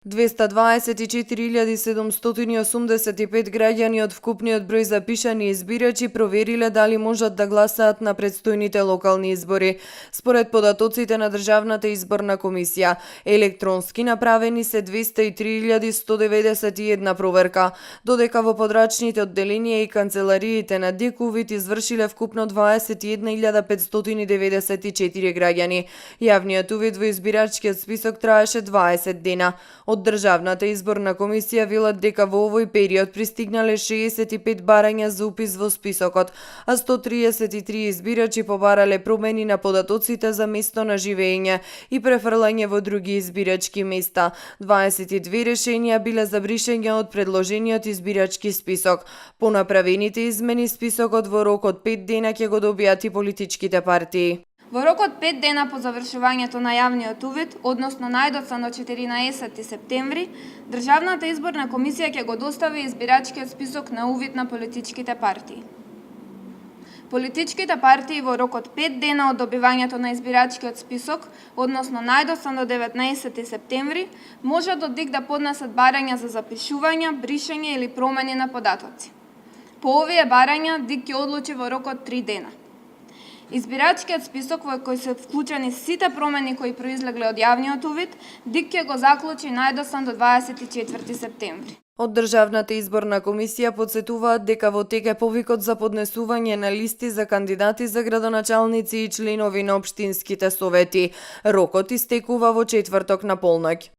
224.785 граѓани од вкупниот број запишани избирачи провериле дали можат да гласаат на предстојните локални избори. Според податоците на Државната изборна комисија, електронски направени се 203.191 проверка, додека во подрачните одделенија и канцелариите на ДИК увид извршиле вкупно 21.594 граѓани. Јавниот увид во избирачкиот список траеше 20 дена. Од Државната изборна комисија велат дека во овој период пристигнале 65 барања за упис во списокот, а 133 избирачи побарале промени на податоците за место на живење и префрлање во други избирачки места. 22 решенија биле за бришење од предложениот избирачки список. По направените измени списокот во рок од 5 дена ќе го добијат и политичките партии. Во рок од 5 дена по завршувањето на јавниот увид, односно најдоцна до 14 септември, Државната изборна комисија ќе го достави избирачкиот список на увид на политичките партии. Политичките партии во рок од 5 дена од добивањето на избирачкиот список, односно најдоцна до 19 септември, можат од ДИК да поднесат барања за запишување, бришење или промени на податоци. По овие барања ДИК ќе одлучи во рок од 3 дена. Избирачкиот список во кој се вклучени сите промени кои произлегле од јавниот увид, ДИК ќе го заклучи најдоцна до 24 септември. Од Државната изборна комисија подсетуваат дека во тек е повикот за поднесување на листи за кандидати за градоначалници и членови на општинските совети. Рокот истекува во четврток на полноќ.